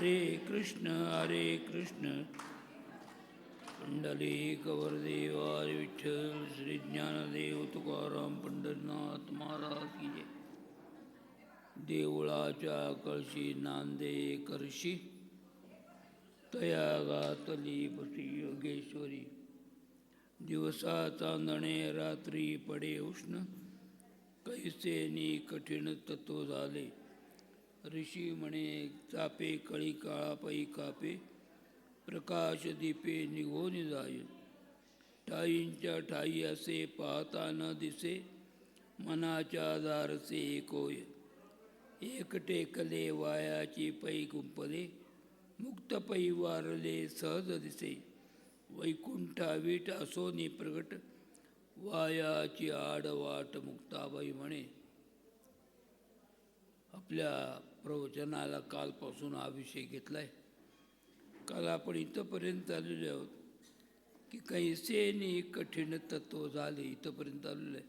हरे कृष्ण पुंडलिक वरदेवा विठ्ठल श्री ज्ञानदेव तुकाराम पंढरनाथ महाराज की जय. देवळाच्या कळशी नांदे करशी तया घातली पती योगेश्वरी. दिवसा चांदणे रात्री पडे उष्ण कैसेनी कठीण तत्व झाले. ऋषी म्हणे चापे कळी काळा पै कापे प्रकाश दीपे निघून जाय. ठाईंच्या ठाई असे पाहता न दिसे मनाच्या दारसे एकोय. एक टेकले वायाची पै गुंपले मुक्त पै वारले सहज दिसे. वैकुंठा वीट असोनी प्रगट वायाची आडवाट मुक्ताबाई म्हणे. आपल्या प्रवचनाला कालपासून हा विषय घेतला आहे. काल आपण इथंपर्यंत आलेलो आहोत की कैसेनी कठीण तत्व झाले, इथंपर्यंत आलेलं आहे.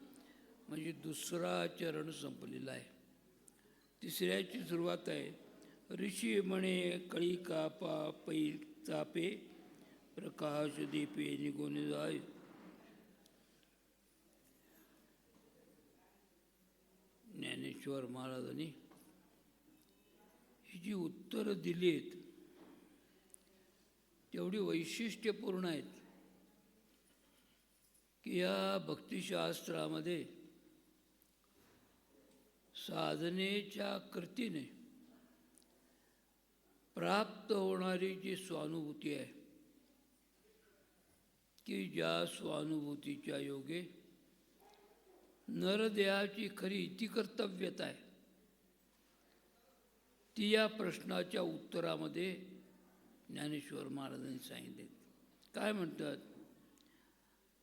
म्हणजे दुसरा चरण संपलेला आहे. तिसऱ्याची सुरुवात आहे. ऋषी म्हणे कळी कापा पै चापे प्रकाश दीपे निघून जाय. ज्ञानेश्वर महाराजांनी ही जी उत्तरं दिली आहेत तेवढी वैशिष्ट्यपूर्ण आहेत की या भक्तिशास्त्रामध्ये साधनेच्या कृतीने प्राप्त होणारी जी स्वानुभूती आहे की ज्या स्वानुभूतीच्या योगे नरदेहाची खरी इतिकर्तव्यता आहे ती या प्रश्नाच्या उत्तरामध्ये ज्ञानेश्वर महाराजांनी सांगितले. काय म्हणतात?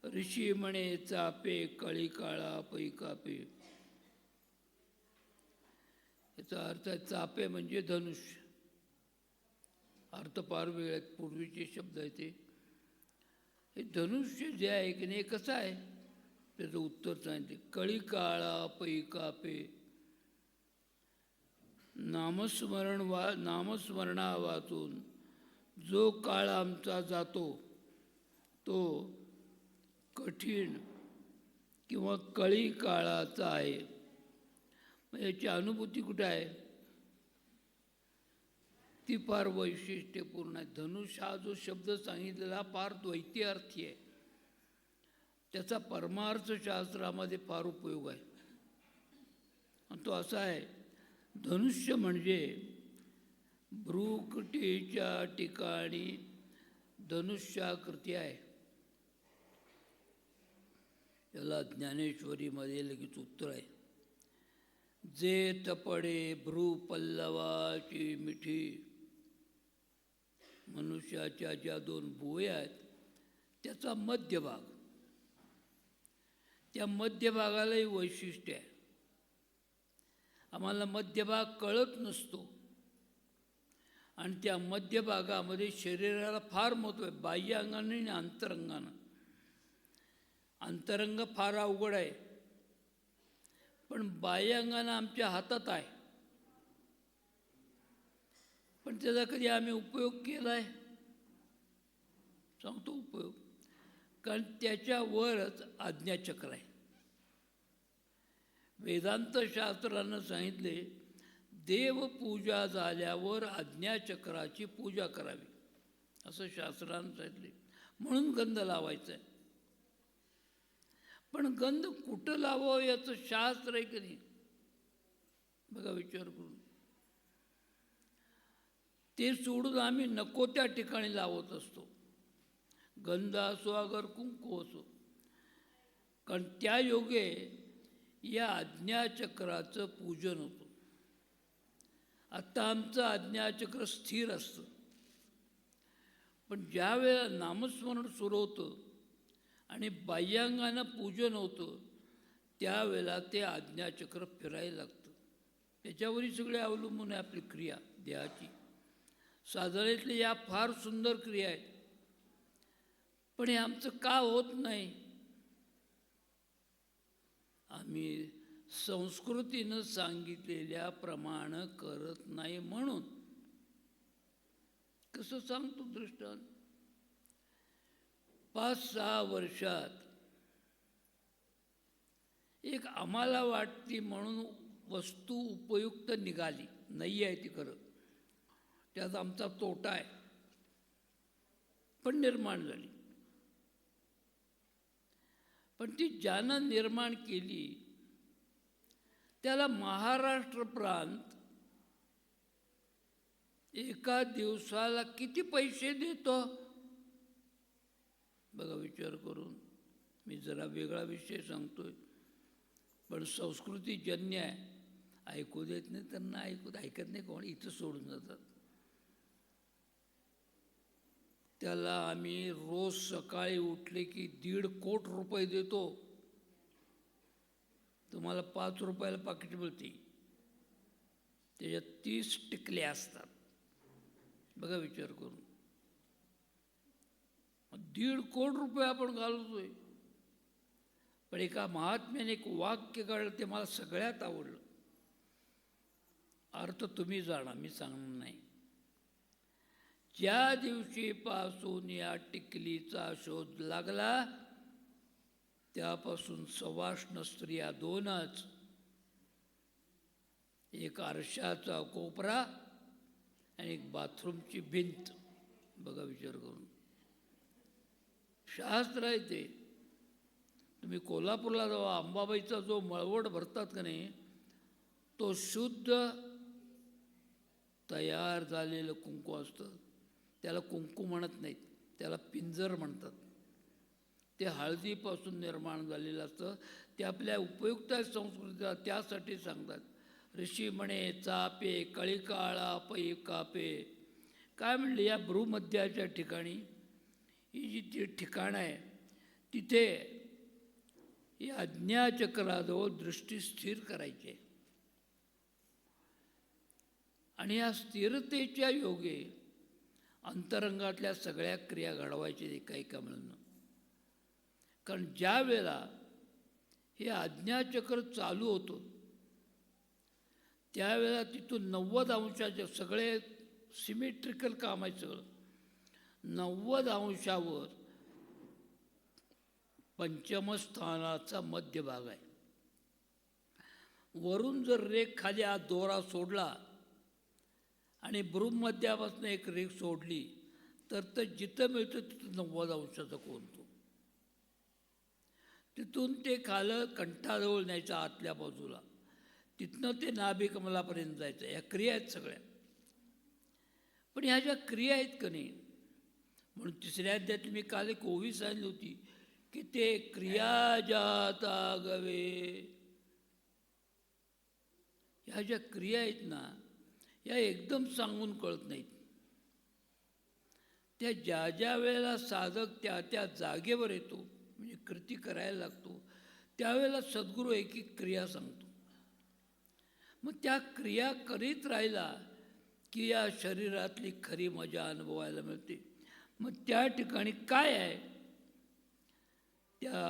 ऋषी म्हणे चापे कळी काळा पै कापे. याचा अर्थ आहे चापे म्हणजे धनुष्य. अर्थ फार वेगळे आहेत, पूर्वीचे शब्द आहे ते. हे धनुष्य जे आहे की नाही कसं आहे त्याचं उत्तर सांगितले. कळी काळा पै कापे. नामस्मरणा वाचून जो काळ आमचा जातो तो कठीण किंवा कळी काळाचा आहे. याची अनुभूती कुठे आहे? ती फार वैशिष्ट्यपूर्ण आहे. धनुष हा जो शब्द सांगितलेला फार द्वैती आहे. त्याचा परमार्थशास्त्रामध्ये फार उपयोग आहे. आणि तो असा आहे, धनुष्य म्हणजे भ्रूकुटीच्या ठिकाणी धनुष्याकृती आहे. याला ज्ञानेश्वरीमध्ये लगेच उत्तर आहे. जे तपडे भ्रू पल्लवाची मिठी. मनुष्याच्या ज्या दोन भुवया आहेत त्याचा मध्यभाग, त्या मध्यभागालाही वैशिष्ट्य आहे. आम्हाला मध्यभाग कळत नसतो आणि त्या मध्यभागामध्ये शरीराला फार महत्त्व आहे, बाह्य अंगाने आणि अंतरंगानं. अंतरंग फार अवघड आहे, पण बाह्य अंगानं आमच्या हातात आहे. पण त्याचा कधी आम्ही उपयोग केला आहे? सांगतो उपयोग. कारण त्याच्यावरच आज्ञाचक्र आहे. वेदांत शास्त्रानं सांगितले देवपूजा झाल्यावर आज्ञाचक्राची पूजा करावी असं शास्त्रानं सांगितले. म्हणून गंध लावायचा आहे. पण गंध कुठं लावावं याचं शास्त्र आहे की नाही? बघा विचार करून. ते सोडून आम्ही नको त्या ठिकाणी लावत असतो. गंध असो अगर कुंकू असो. कारण त्या योगे या आज्ञाचक्राचं पूजन होतं. आत्ता आमचं आज्ञाचक्र स्थिर असतं, पण ज्या वेळेला नामस्मरण सुरू होतं आणि बाह्यांगानं पूजन होतं त्यावेळेला ते आज्ञाचक्र फिरायला लागतं. त्याच्यावरही सगळे अवलंबून आहे आपली क्रिया देहाची. साधनेतल्या या फार सुंदर क्रिया आहेत, पण हे आमचं का होत नाही? आम्ही संस्कृतीनं सांगितलेल्या प्रमाणे करत नाही म्हणून. कसं सांगतो दृष्टांत? 5-6 वर्षात एक आम्हाला वाटती म्हणून वस्तू उपयुक्त निघाली, नाही आहे ती खरं, त्यात आमचा तोटा आहे, पण निर्माण झाली. पण ती ज्यानं निर्माण केली त्याला महाराष्ट्र प्रांत एका दिवसाला किती पैसे देतो बघा विचार करून. मी जरा वेगळा विषय सांगतोय, पण संस्कृतीजन्य आहे. ऐकू देत नाही त्यांना, ऐकत नाही कोण, इथं सोडून जातात. त्याला आम्ही रोज सकाळी उठले की 1.5 कोटी रुपये देतो. तुम्हाला 5 रुपयाला पाकिट मिळते, त्याच्यात 30 टिकले असतात. बघा विचार करून. 1.5 कोटी रुपये आपण घालतोय. पण एका महात्म्याने एक वाक्य काढलं, ते मला सगळ्यात आवडलं. अर्थ तुम्ही जाणा, मी सांगणार नाही. ज्या दिवशीपासून या टिकलीचा शोध लागला त्यापासून सवाष्ण स्त्रिया 2च, एक आरशाचा कोपरा आणि एक बाथरूमची भिंत. बघा विचार करून. शास्त्र आहे ते. तुम्ही कोल्हापूरला जावा, अंबाबाईचा जो मळवट भरतात का नाही, तो शुद्ध तयार झालेलं कुंकू असतं. त्याला कुंकू म्हणत नाहीत, त्याला पिंजर म्हणतात. ते हळदीपासून निर्माण झालेलं असतं. ते आपल्या उपयुक्त संस्कृतीला त्यासाठी सांगतात. ऋषी म्हणे चापे कळिकाळा पै कापे. काय म्हणले, या भ्रूमध्याच्या ठिकाणी ही जी ठिकाण आहे तिथे या आज्ञाचक्राजवळ दृष्टी स्थिर करायची आणि या स्थिरतेच्या योगे अंतरंगातल्या सगळ्या क्रिया घडवायच्या एका मिळून. कारण ज्या वेळेला हे आज्ञाचक्र चालू होतं त्यावेळेला तिथून 90 अंशाचे सगळे सिमेट्रिकल काम आहे. सगळं 90 अंशावर पंचम स्थानाचा मध्यभाग आहे. वरून जर रेख खाली हा दोरा सोडला आणि भ्रूमध्यापासून एक रेख सोडली तर जिथं मिळतं तिथं 90 अंशाचा कोन तो. तिथून ते खालं कंठाजवळ न्यायचं आतल्या बाजूला, तिथनं ते नाभिकमलापर्यंत जायचं. या क्रिया आहेत सगळ्या. पण ह्या ज्या क्रिया आहेत का नाही, म्हणून 3ऱ्या अध्यायात मी काल एक ओवी सांगितली होती की ते क्रिया जाता गवे. ह्या ज्या क्रिया आहेत ना, या एकदम सांगून कळत नाहीत. त्या ज्या ज्या वेळेला साधक त्या जागेवर येतो, म्हणजे कृती करायला लागतो, त्यावेळेला सद्गुरू एक एक क्रिया सांगतो. मग त्या क्रिया करीत राहिला की या शरीरातली खरी मजा अनुभवायला मिळते. मग त्या ठिकाणी काय आहे, त्या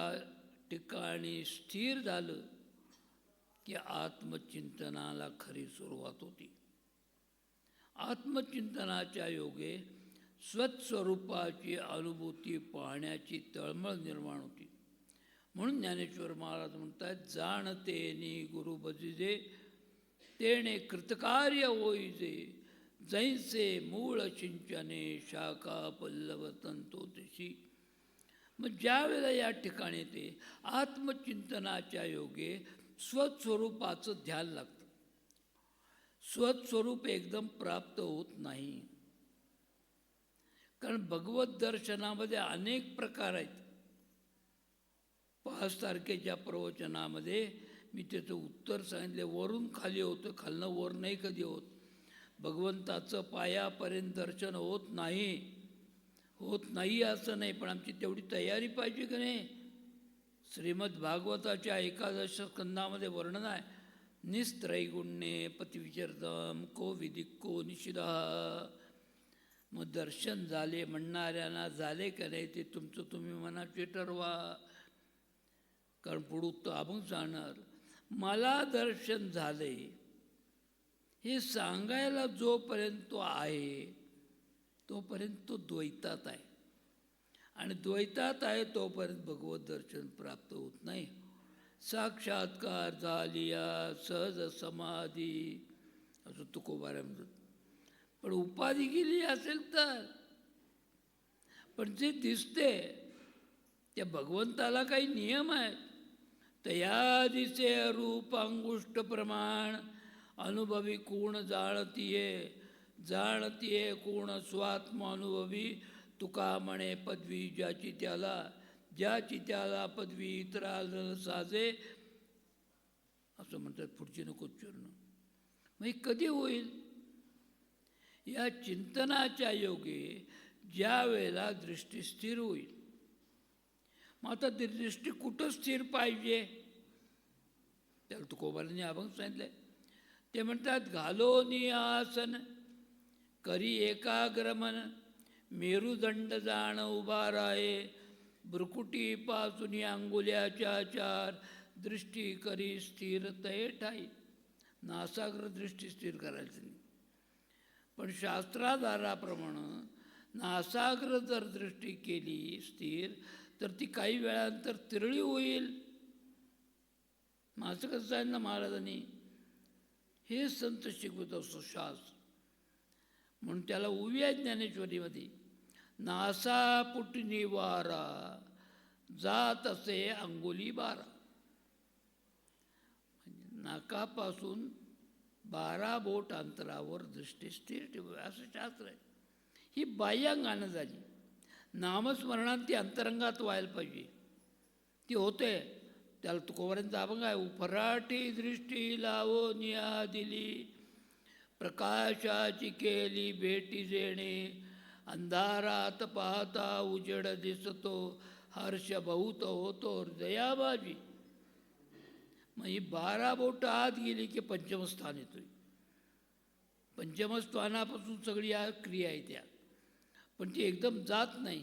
ठिकाणी स्थिर झालं की आत्मचिंतनाला खरी सुरुवात होती. आत्मचिंतनाच्या योगे स्वस्वरूपाची अनुभूती पाहण्याची तळमळ निर्माण होती. म्हणून ज्ञानेश्वर महाराज म्हणतात, जाणते नि गुरु भजिजे तेणे कृतकार्य होईजे. जैसे मूळ सिंचने शाखा पल्लव तंतोतशी. मग ज्या वेळेला या ठिकाणी ते आत्मचिंतनाच्या योगे स्वस्वरूपाचं ध्यान लागतं. स्वस्वरूप एकदम प्राप्त होत नाही, कारण भगवत दर्शनामध्ये अनेक प्रकार आहेत. 5 तारखेच्या प्रवचनामध्ये मी त्याचं उत्तर सांगितले. वरून खाली होतं, खालनं वर नाही कधी होत. भगवंताचं पायापर्यंत दर्शन होत नाही असं नाही, पण आमची तेवढी तयारी पाहिजे की नाही. श्रीमद भागवताच्या 11 स्कंदामध्ये वर्णन आहे, निस्त्रैगुण्ये पतिविचरतम को विदिक्को निषिदा. मग दर्शन झाले म्हणणाऱ्यांना झाले का नाही ते तुमचं तुम्ही मनाचे ठरवा. कारण पुढं तर आपण जाणार. मला दर्शन झाले हे सांगायला जोपर्यंत तो आहे तोपर्यंत तो द्वैतात आहे, आणि द्वैतात आहे तोपर्यंत भगवत दर्शन प्राप्त होत नाही. साक्षात्कार झालिया सहज समाधी असं तुकोबारा म्हणतात. पण उपाधी गेली असेल तर, पण जे दिसते त्या भगवंताला काही नियम आहेत. तया दिसे रूप अंगुष्ट प्रमाण, अनुभवी कोण जाणतीये, जाणतीये कोण स्वात्म अनुभवी. तुका म्हणे पदवी ज्याची त्याला पदवी इतराला साजे, असं म्हणतात पुढची नको चूर्ण. मग हे कधी होईल? या चिंतनाच्या योगे ज्या वेळेला दृष्टी स्थिर होईल. मग आता ती दृष्टी कुठं स्थिर पाहिजे? त्याला तुकोबारांनी अभंग सांगितलंय. ते म्हणतात, घालोनी आसन करी एकाग्रमन, मेरुदंड जाण उभा राहे, भ्रुकुटी पासून अंगुल्याच्या चार, दृष्टी करी स्थिर तये ठाई. नासाग्र दृष्टी स्थिर करायची नाही, पण शास्त्राधाराप्रमाणे नासाग्र जर दृष्टी केली स्थिर, तर ती काही वेळानंतर तिरळी होईल. असं कसं आहे ना महाराजांनी, हे संत शिकवत असतो शास्त्र. म्हणून त्याला उभी आहे ज्ञानेश्वरीमध्ये, नासापुट निवारा जात असे अंगुली बारा. नाकापासून 12 बोट अंतरावर दृष्टी स्थिर ठेवा असं शास्त्र आहे. ही बाह्यांगानं झाली. नामस्मरणात ती अंतरंगात व्हायला पाहिजे, ती होते. त्याला तुकोबारांचा अभंग आहे, उफराटी दृष्टी लावो निया दिली, प्रकाशाची केली भेटी जेणे, अंधारात पाहता उजेड दिसतो, हर्ष बहुत होतो हृदयाबाजी. मग ही 12 बोट आत गेली की पंचमस्थान येतोय. पंचमस्थानापासून सगळी या क्रिया आहे त्या, पण ती एकदम जात नाही,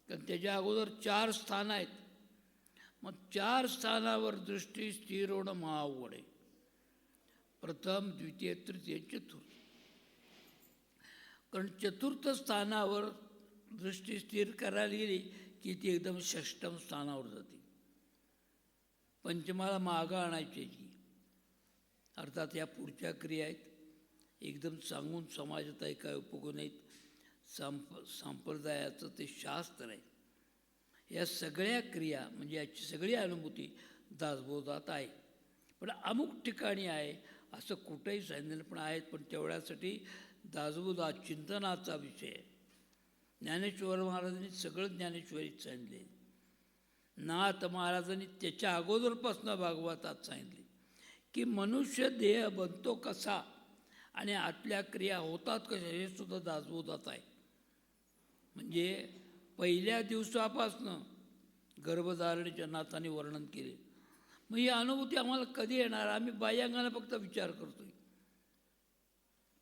कारण त्याच्या अगोदर 4 स्थान आहेत. मग 4 स्थानावर दृष्टी स्थिर होणं महाअवघड आहे. प्रथम, द्वितीय, तृतीय, चतुर्थ. कारण चतुर्थ स्थानावर दृष्टी स्थिर करायला गेली की ती एकदम षष्टम स्थानावर जाते. पंचमाला मागं आणायची ती. अर्थात या पुढच्या क्रिया आहेत, एकदम सांगून समाजात काय उपयोग नाहीत. संप्रदायाचं ते शास्त्र आहे. या सगळ्या क्रिया म्हणजे याची सगळी अनुभूती दासबोधात आहे, पण अमुक ठिकाणी आहे असं कुठंही सांगितलं पण आहेत. पण तेवढ्यासाठी दासबोधात चिंतनाचा विषय आहे. ज्ञानेश्वर महाराजांनी सगळं ज्ञानेश्वरीत सांगितले. नाथ महाराजांनी त्याच्या अगोदरपासून भागवतात सांगितले की मनुष्य देह बनतो कसा आणि आतल्या क्रिया होतात कशा, हे सुद्धा दासबोधात आहे. म्हणजे पहिल्या दिवसापासनं गर्भधारणेच्या नाथाने वर्णन केले. मग ही अनुभूती आम्हाला कधी येणार? आम्ही बाह्यांगाने फक्त विचार करतोय.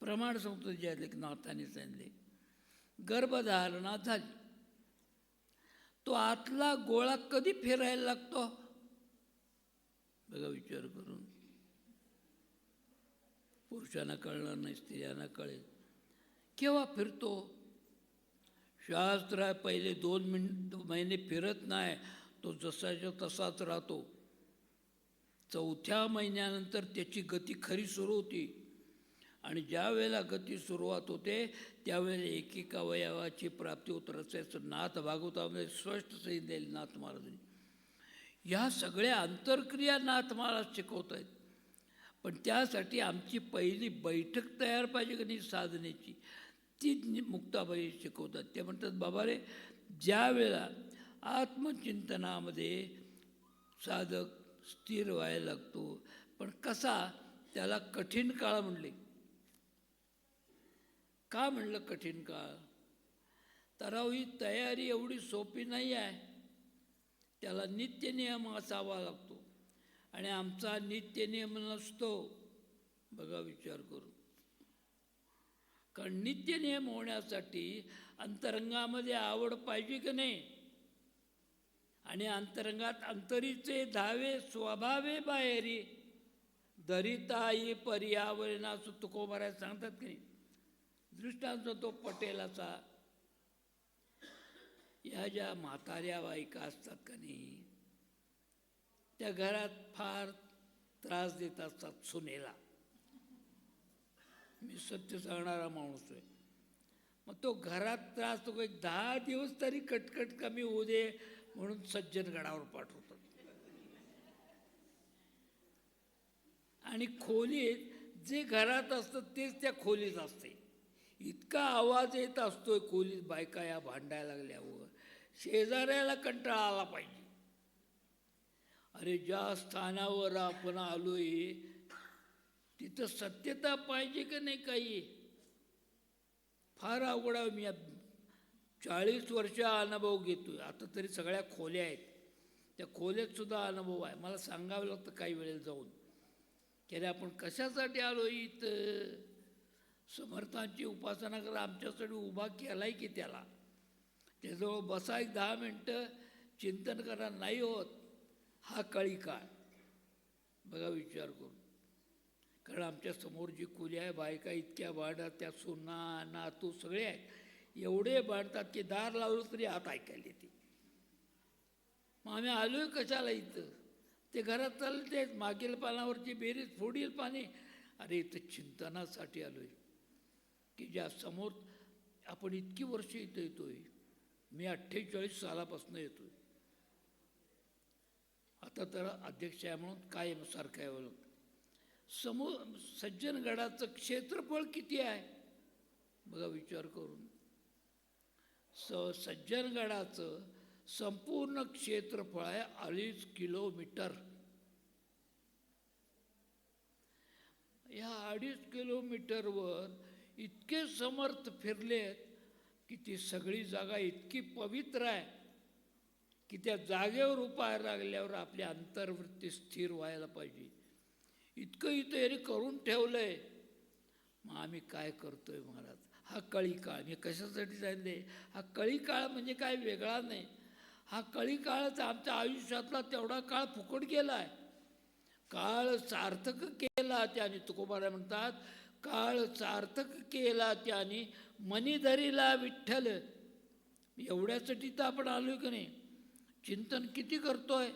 प्रमाण सांगतो ज्यातले नाथाने सांगितले, गर्भधारणा झाली, तो आतला गोळा कधी फिरायला लागतो? बघा विचार करून. पुरुषांना कळणार नाही, स्त्रियांना कळेल. केव्हा फिरतो? शास्त्र पहिले 2 महिने फिरत नाही, तो जसाच्या तसाच राहतो. 4थ्या महिन्यानंतर त्याची गती खरी सुरू होती, आणि ज्या वेळेला गती सुरुवात होते त्यावेळेला एकेका अवयवाची प्राप्ती होत असल्याचं नाथ भागवतामध्ये स्पष्ट सांगितलेलं नाथ महाराजांनी. ह्या सगळ्या आंतरक्रिया नाथ महाराज शिकवत आहेत. पण त्यासाठी आमची पहिली बैठक तयार पाहिजे की नाही साधनेची, ती मुक्ताबाई शिकवतात. ते म्हणतात, बाबा रे, ज्या वेळेला आत्मचिंतनामध्ये साधक स्थिर व्हायला लागतो, पण कसा? त्याला कठीण काळ म्हणले. का म्हणलं कठीण काळ? तर ही तयारी एवढी सोपी नाही आहे. त्याला नित्यनियम असावा लागतो, आणि आमचा नित्यनियम नसतो. बघा विचार करू. कारण नित्यनियम होण्यासाठी अंतरंगामध्ये आवड पाहिजे की नाही? आणि अंतरंगात अंतरीचे धावे स्वभावे बाहेरी, धरिताई पर्यावरणास तुकोबारा सांगतात की नाही? दृष्टांत तो पटेलाचा. या ज्या म्हाताऱ्या बायका असतात का नाही, त्या घरात फार त्रास देत असतात सुनेला. मी सत्य सांगणारा माणूस आहे. मग तो घरात त्रास, तो एक 10 दिवस तरी कटकट कमी होऊ दे म्हणून सज्जनगडावर पाठवतात. आणि खोलीत जे घरात असतं तेच त्या खोलीत असते. इतका आवाज येत असतोय खोलीत बायका या भांडायला लागल्यावर शेजाऱ्याला कंटाळा आला पाहिजे. अरे ज्या स्थानावर आपण आलोय तिथं सत्यता पाहिजे का नाही? काही फार अवघड आहे. मी 40 वर्ष अनुभव घेतोय. आता तरी सगळ्या खोल्या आहेत, त्या खोल्यात सुद्धा अनुभव आहे. मला सांगावं लागतं काही वेळेला जाऊन की अरे आपण कशासाठी आलो इथं. समर्थांची उपासना करा, आमच्यासाठी उभा केलाय की त्याला. त्याजवळ बसा, एक 10 मिनटं चिंतन करा. नाही होत. हा कळी काळ बघा विचार करून. कारण आमच्या समोर जी खोली आहे, बायका इतक्या भांडतात, त्या सुना नातू सगळे आहेत. एवढे भांडतात की दार लावलं तरी आत ऐकायला येते. मग आम्ही आलोय कशाला इथं? ते घरात चालते मागील पानावरची बेरीज पुढील पाने. अरे इथं चिंतनासाठी आलोय की ज्या समोर आपण इतकी वर्ष इथं येतोय. मी 48 सालापासून येतोय. आता तर अध्यक्ष आहे म्हणून कायम सारखं यावं लागतं. सज्जनगडाचं क्षेत्रफळ किती आहे बघा विचार करून. सज्जनगडाचं संपूर्ण क्षेत्रफळ आहे 2.5 किलोमीटर. या 2.5 किलोमीटरवर इतके समर्थ फिरलेत की ती सगळी जागा इतकी पवित्र आहे की त्या जागेवर उभा लागल्यावर आपली अंतर्वृत्ती स्थिर व्हायला पाहिजे. इतकं इथं याने करून ठेवलंय. मग आम्ही काय करतोय महाराज? हा कळी काळ. मी कशासाठी सांगितले? हा कळी काळ म्हणजे काय वेगळा नाही. हा कळी काळच आमच्या आयुष्यातला तेवढा काळ फुकट गेला आहे. काळ सार्थक केला त्याने. तुकोबारा म्हणतात काळ सार्थक केला त्याने, मनी धरिला विठ्ठल. एवढ्यासाठी तर आपण आलोय की नाही? चिंतन किती करतोय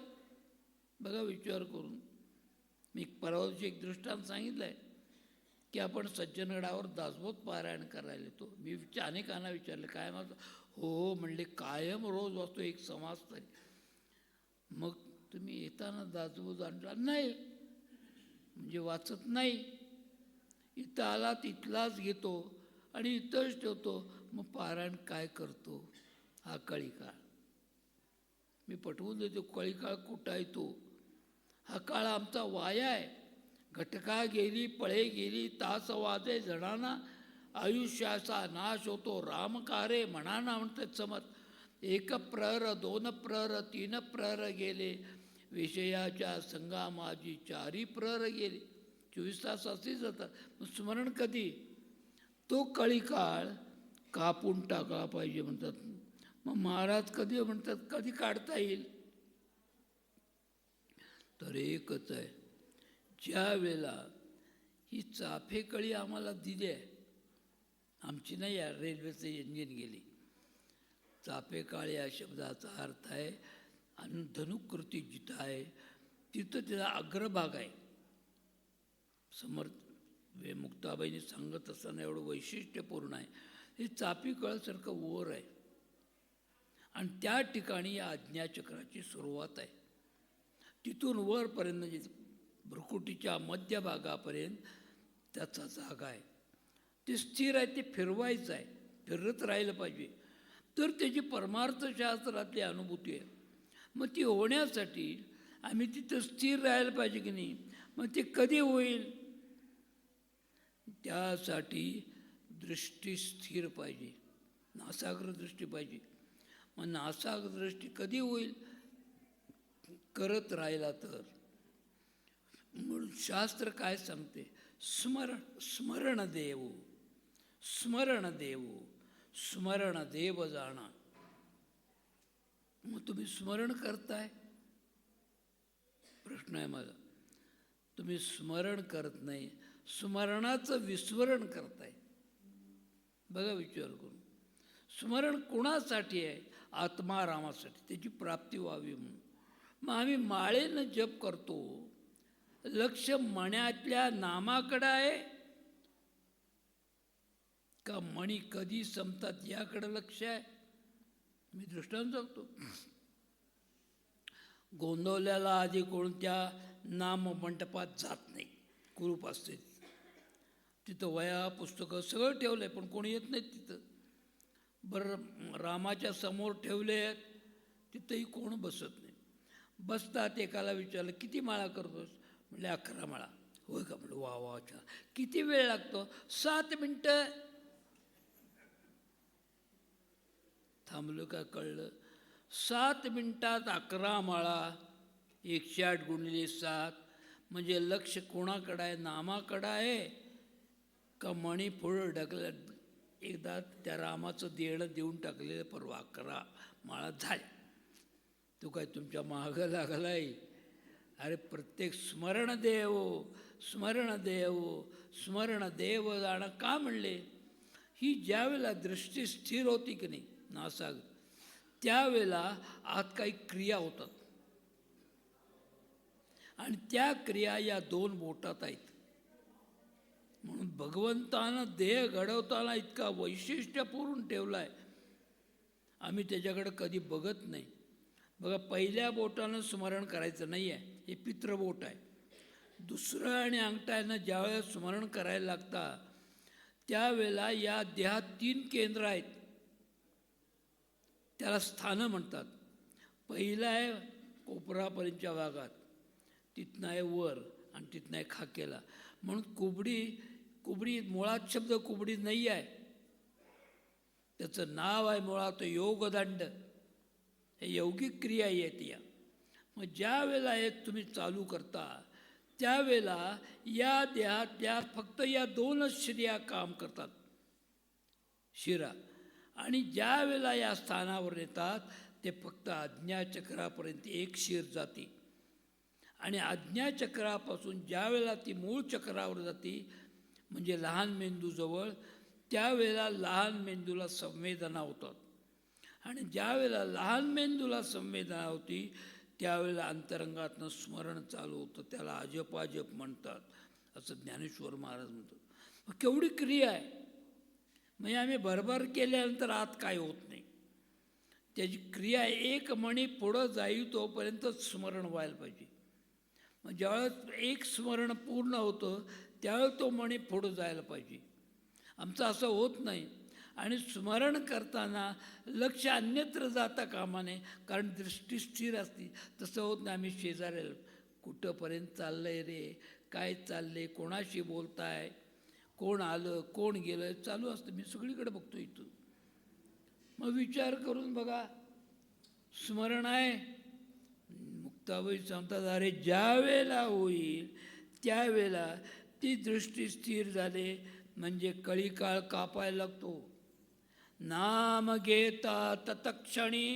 बघा विचार करून. मी परवा दिवशी एक दृष्टांत सांगितलं आहे की आपण सज्जनगडावर दासबोध पारायण करायला येतो. मी अनेकांना विचारलं काय माझं? हो म्हणले, कायम रोज वाचतो एक समाज तरी. मग तुम्ही येताना दासबोध आणला नाही म्हणजे वाचत नाही. इथं आला तिथलाच घेतो आणि इथंच ठेवतो. मग पारायण काय करतो? हा कळी काळ. मी पटवून देतो कळी काळ कुठं आहे तो. हा काळ आमचा वाया आहे. घटका गेली, पळे गेली, तास वाजे जणांना, आयुष्याचा नाश होतो रामकारे म्हणाना म्हणतात समत. 1 प्रहर 2 प्रहर 3 प्रहर गेले, विषयाच्या संगा माझी 4 प्रहर गेले. 24 तास असेच जातात. मग स्मरण कधी? तो कळी काळ कापून टाकला पाहिजे म्हणतात. मग महाराज कधी म्हणतात कधी काढता येईल? तर एकच आहे, ज्या वेळेला ही चाफेकळी आम्हाला दिली आहे, आमची नाही आहे, रेल्वेचं इंजिन गेली. चाफेकाळी या शब्दाचा अर्थ आहे आणि धनुकृती जिथं आहे तिथं त्याचा अग्रभाग आहे. समर्थ मुक्ताबाईंनी सांगत असताना एवढं वैशिष्ट्यपूर्ण आहे. हे चाफी कळासारखं वर आहे आणि त्या ठिकाणी या आज्ञाचक्राची सुरुवात आहे. तिथून वरपर्यंत म्हणजे भ्रुकुटीच्या मध्यभागापर्यंत त्याचा जागा आहे. ते स्थिर आहे, ते फिरवायचं आहे, फिरत राहिलं पाहिजे. तर त्याची परमार्थशास्त्रातली अनुभूती आहे. मग ती होण्यासाठी आम्ही तिथं स्थिर राहायला पाहिजे की नाही? मग ते कधी होईल? त्यासाठी दृष्टी स्थिर पाहिजे, नासाग्र दृष्टी पाहिजे. मग नासाग्र दृष्टी कधी होईल? करत राहिला तर. म्हणून शास्त्र काय सांगते? स्मरण देव, स्मरण देव, स्मरण देव जाणा. मग तुम्ही स्मरण करताय? प्रश्न आहे माझा. तुम्ही स्मरण करत नाही, स्मरणाचं विस्मरण करताय. बघा विचार करून. स्मरण कोणासाठी आहे? आत्मारामासाठी, त्याची प्राप्ती व्हावी म्हणून. मग आम्ही माळेनं जप करतो, लक्ष मण्यातल्या नामाकडं आहे का मणी कधी संपतात याकडं लक्ष आहे? मी दृष्टांत सांगतो. गोंदवल्याला आधी कोणत्या नाममंडपात जात नाही, कुरूप असते तिथं, वया पुस्तकं सगळं ठेवलं आहे, पण कोणी येत नाही तिथं. बरं रामाच्या समोर ठेवले आहेत, तिथंही कोण बसत नाही. बसतात, एकाला विचारलं किती माळा करतोस? म्हणले 11 माळा. होय का? म्हणलं वा वा छान. किती वेळ लागतो? 7 मिनटं. थांबलं का कळलं? 7 मिनिटात 11 माळा, 108 गुणिले 7, म्हणजे लक्ष कोणाकडं आहे? नामाकडं आहे का मणी पुढं ढकलत? एकदा त्या रामाचं देणं देऊन टाकलेलं, परवा 11 माळा झाल्या. तो काय तुमच्या मागं लागलाय? अरे प्रत्येक स्मरण देव, स्मरण देव, स्मरण देव जाणं का म्हणले? ही ज्यावेळेला दृष्टी स्थिर होती की नाही नासाग, त्यावेळेला आत काही क्रिया होतात, आणि त्या क्रिया या 2 बोटात आहेत. म्हणून भगवंतानं देह घडवताना इतका वैशिष्ट्यपूर्ण ठेवला आहे, आम्ही त्याच्याकडे कधी बघत नाही. बघा, पहिल्या बोटानं स्मरण करायचं नाही आहे, हे पितृबोट आहे. दुसरं आणि अंगठ्यानं ज्यावेळेस स्मरण करायला लागतं, त्यावेळेला या देहात 3 केंद्र आहेत, त्याला स्थानं म्हणतात. पहिलं आहे कोपरापर्यंतच्या भागात, तिथनं आहे वर, आणि तिथनं आहे खाकेला. म्हणून कुबडी मुळात शब्द कुबडी नाही आहे, त्याचं नाव आहे मुळात योगदंड. हे यौगिक क्रिया आहेत या. मग ज्या वेळेला हे तुम्ही चालू करता, त्यावेळेला या देहातल्या फक्त या 2च शिरा काम करतात, शिरा. आणि ज्या वेळेला या स्थानावर येतात, ते फक्त आज्ञाचक्रापर्यंत एक शिर जाते, आणि आज्ञाचक्रापासून ज्या वेळेला ती मूळ चक्रावर जाते, म्हणजे लहान मेंदूजवळ, त्यावेळेला लहान मेंदूला संवेदना होतात. आणि ज्या वेळेला लहान मेंदूला संवेदना होती, त्यावेळेला अंतरंगातनं स्मरण चालू होतं, त्याला अजपाजप म्हणतात, असं ज्ञानेश्वर महाराज म्हणतात. मग केवढी क्रिया आहे! म्हणजे आम्ही भरभर केल्यानंतर आत काय होत नाही, त्याची क्रिया एक मणी पुढं जाईल तोपर्यंतच स्मरण व्हायला पाहिजे. मग ज्यावेळेस एक स्मरण पूर्ण होतं, त्यावेळेस तो मणी पुढं जायला पाहिजे. आमचं असं होत नाही. आणि स्मरण करताना लक्ष अन्यत्र जाता कामा नये, कारण दृष्टी स्थिर असते. तसं होत नाही. आम्ही शेजाऱ्याला कुठंपर्यंत चाललं आहे रे, काय चाललं आहे, कोणाशी बोलताय, कोण आलं कोण गेलं चालू असतं. मी सगळीकडे बघतो इथून. मग विचार करून बघा, स्मरण आहे. मुक्ताबाई सांगतात, अरे ज्या वेळेला होईल त्यावेळेला ती दृष्टी स्थिर झाली, म्हणजे कळीकाळ कापायला लागतो. नाम घेता तत्क्षणी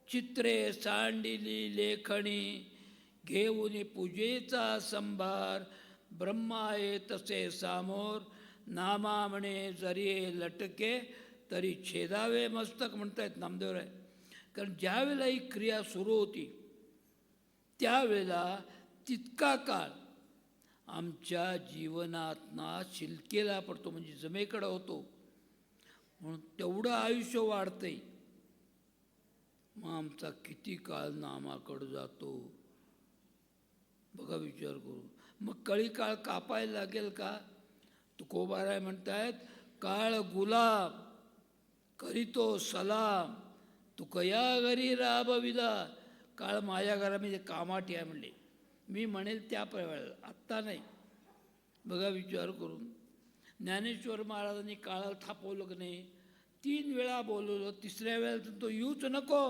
चित्रे सांडिली लेखणी, घेऊन पूजेचा संभार, ब्रह्माये तसे सामोर, नामा म्हणे जरी लटके तरी छेदावे मस्तक, म्हणतायत नामदेवराय. कारण ज्यावेळेला ही क्रिया सुरू होती, त्यावेळेला तितका काळ आमच्या जीवनातना शिलकेला पडतो, म्हणजे जमेकडं होतो. म्हणून तेवढं आयुष्य वाढतंय. मग आमचा किती काळ नामाकडं जातो बघा, विचार करू. मग कळी काळ कापायला लागेल का? तुकोबाराय म्हणतायत, काळ गुलाम करीतो सलाम, तुकया घरी राबविला. काळ माझ्या घरामध्ये कामाठी आहे म्हणले, मी म्हणेल त्या वेळेला, आत्ता नाही. बघा विचार करून. ज्ञानेश्वर महाराजांनी काळाला थापवलं की नाही? 3 वेळा बोलवलं, 3ऱ्या वेळेला तो येऊच नको.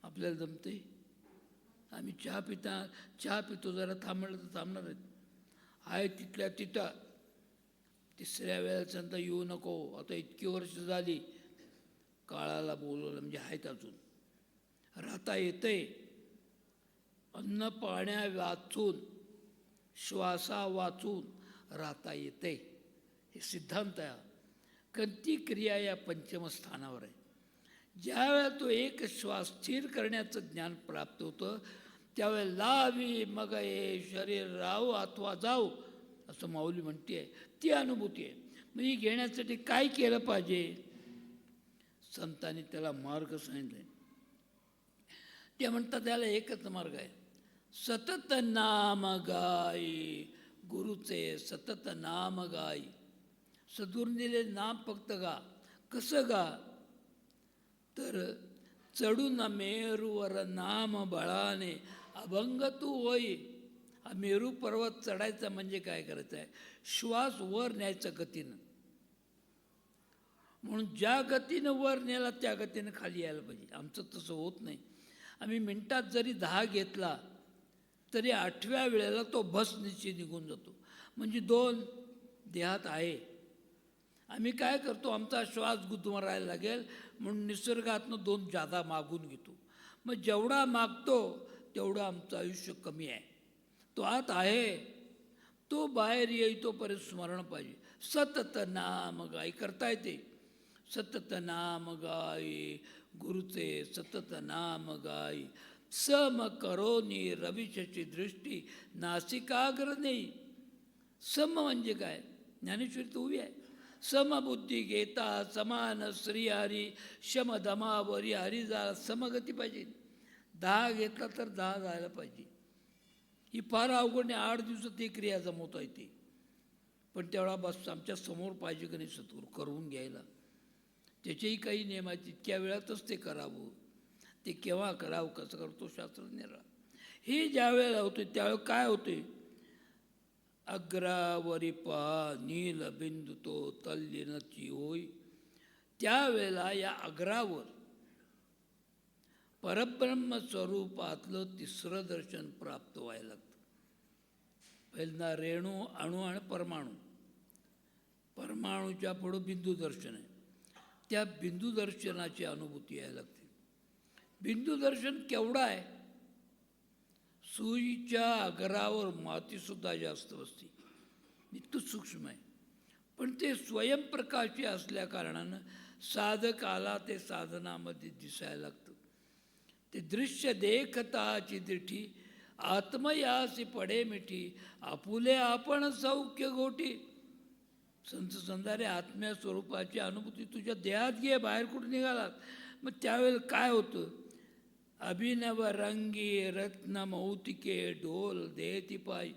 आपल्याला जमते? आम्ही चहा पितो, जरा थांबलं तर थांबणार आहेत. आहे तिथल्या तिथं. 3ऱ्या वेळेला सांगता येऊ नको. आता इतकी वर्ष झाली, काळाला बोलवलं म्हणजे आहेत अजून. राहता येतंय. अन्न पाण्या वाचून, श्वासा वाचून राहता येते. हे सिद्धांत आहे. कारण ती क्रिया या पंचम स्थानावर आहे. ज्यावेळेला तो एक श्वास स्थिर करण्याचं ज्ञान प्राप्त होतं त्यावेळेला लावी मग हे शरीर राहू अथवा जाऊ असं माऊली म्हणते. ती अनुभूती आहे. मग ही घेण्यासाठी काय केलं पाहिजे? संतांनी त्याला मार्ग सांगितले. ते म्हणतात त्याला एकच मार्ग आहे, सतत नाम गाई. गुरुचे सतत नाम गाई. सद्गुरूंनी नाम फक्त गा. कसं गा? तर चढून मेरूवर नाम बळाने अभंग तू होई. हा मेरू पर्वत चढायचा म्हणजे काय करायचं आहे? श्वास वर न्यायचा गतीनं. म्हणून ज्या गतीनं वर नेला त्या गतीनं खाली यायला पाहिजे. आमचं तसं होत नाही. आम्ही मिनटात जरी 10 घेतला तरी 8व्या वेळेला तो भस्निशी निघून जातो. म्हणजे 2 देहात आहे. आम्ही काय करतो, आमचा श्वास गुदमरायला लागेल म्हणून निसर्गातनं 2 जादा मागून घेतो. मग जेवढा मागतो तेवढं आमचं आयुष्य कमी आहे. तो आत आहे, तो बाहेर येई तोपर्यंत स्मरण पाहिजे. सतत नाम गाई करता येते. सतत नाम गाई गुरुचे सतत नाम गाई. सम करोनी रविशची दृष्टी नासिकाग्र नाही. सम म्हणजे काय? ज्ञानेश्वरी तर उभी आहे. समबुद्धी घेता समान श्रीहरी शमदमावरी हरी जा. समगती पाहिजे. 10 घेतला तर 10 जायला पाहिजे. ही फार अवघड नाही. 8 दिवसात ती क्रिया जमवता येते. पण तेवढा बस आमच्या समोर पाहिजे की नाही सत्गुरू करून घ्यायला. त्याचेही काही नियम आहेत. तितक्या वेळातच ते करावं. ते केव्हा करावं, कसं करतो शास्त्रज्ञाला. हे ज्या वेळेला होते त्यावेळेला काय होते? अग्रावरी पा नील बिंदू तो तल्लीनची होय. त्यावेळेला या अग्रावर परब्रह्म स्वरूपातलं तिसरं दर्शन प्राप्त व्हायला लागतं. पहिल्यांदा रेणू, अणू आणि परमाणू. परमाणूच्या पुढं बिंदू दर्शन आहे. त्या बिंदू दर्शनाची अनुभूती यायला लागते. बिंदू दर्शन केवढं आहे? सुईच्या अग्रावर मातीसुद्धा जास्त असते. इतकं सूक्ष्म आहे. पण ते स्वयंप्रकाशी असल्या कारणानं साधकाला ते साधनामध्ये दिसायला लागतं. ते दृश्य देखताची दिठी आत्मयासी पडे मिठी आपुले आपण सौख्य गोटी. संत संदारे आत्म्या स्वरूपाची अनुभूती तुझ्या देहात घे, बाहेर कुठं निघालात. मग त्यावेळेला काय होतं? अभिनव रंगी रत्न मौतिके ढोल देती पाय.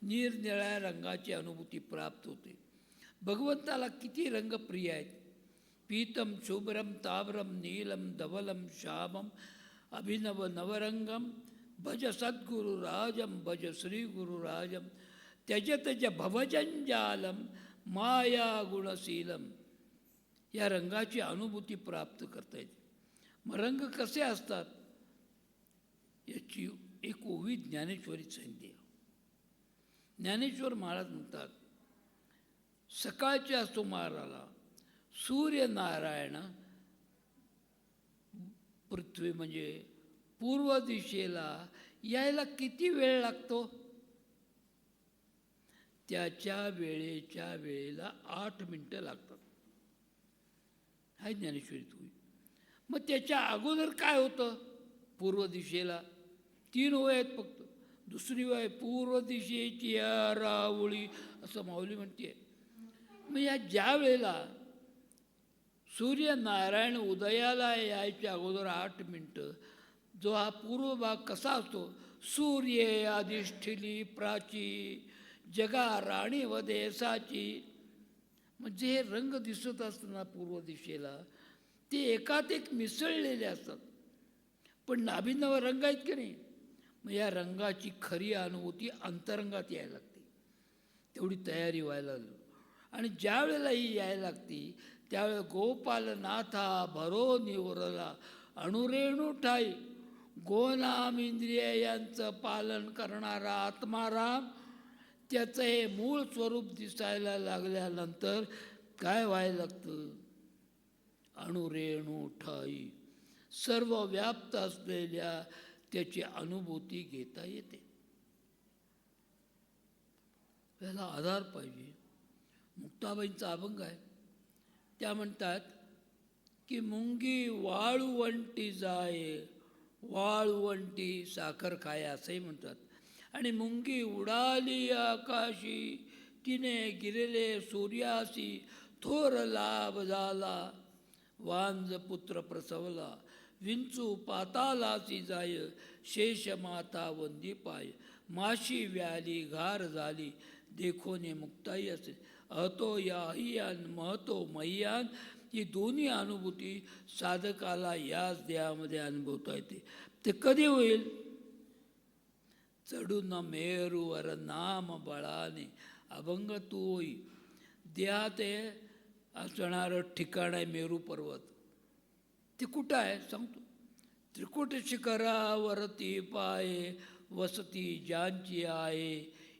निरनिळ्या रंगाची अनुभूती प्राप्त होते. भगवंताला किती रंग प्रिय आहेत. पीतम शुभ्रम ताम्रम नीलम धवलम श्यामम अभिनव नवरंगम भज सद्गुरुराजम भज श्री गुरुराजम त्यज त्यज भवजंजालम माया गुणशीलम. या रंगाची अनुभूती प्राप्त करता येते. मग रंग कसे असतात याची एक ओवी ज्ञानेश्वरीत सांगितली. ज्ञानेश्वर महाराज म्हणतात, सकाळच्या सुमाराला सूर्यनारायण पृथ्वी म्हणजे पूर्व दिशेला यायला किती वेळ लागतो? त्याच्या वेळेच्या वेळेला 8 मिनिटं लागतात. हा ज्ञानेश्वरीत होईल. मग त्याच्या अगोदर काय होतं? पूर्व दिशेला 3 ओव्या आहेत फक्त. दुसरी ओळ पूर्व दिशेची रावळी असं माऊली म्हणते. मग या ज्या वेळेला सूर्यनारायण उदयाला यायच्या अगोदर 8 मिनटं, जो हा पूर्व भाग कसा असतो? सूर्ये अधिष्ठिली प्राची जगा राणी व देसाची. म्हणजे हे रंग दिसत असताना पूर्व दिशेला ते एकात एक मिसळलेले असतात. पण अभिनव रंग आहेत की नाही. मग या रंगाची खरी अनुभूती अंतरंगात यायला लागते. तेवढी तयारी व्हायला लागली. आणि ज्या वेळेला ही यायला लागती त्यावेळेला गोपालनाथा भरो निवरला अणुरेणू ठाई. गोनाम इंद्रिय यांचं पालन करणारा आत्माराम त्याचं हे मूळ स्वरूप दिसायला लागल्यानंतर काय व्हायला लागतं? अणुरेणू ठाई सर्व व्याप्त असलेल्या त्याची अनुभूती घेता येते. त्याला आधार पाहिजे. मुक्ताबाईंचा अभंग आहे. त्या म्हणतात की मुंगी वाळवंटी जाय, वाळवंटी साखर खाय असंही म्हणतात. आणि मुंगी उडाली आकाशी, तिने गिरले सूर्यासी, थोर लाभ झाला वांज पुत्र प्रसवला, विंचू पातालासी जाय, शेष माता वंदी पाय, माशी व्याली घार झाली, देखोने मुक्ताई असे. अहतो या अहियान महतो मह्यान, ही दोन्ही अनुभूती साधकाला याच देहामध्ये अनुभवता येते. ते कधी होईल? चढून मेरूवर नाम बळाने, अभंग तू होई. देहात असणारं ठिकाण आहे मेरू पर्वत. ते कुठं आहे सांगतो. त्रिकुट शिखरावरती पाये, वसती ज्यांची आहे,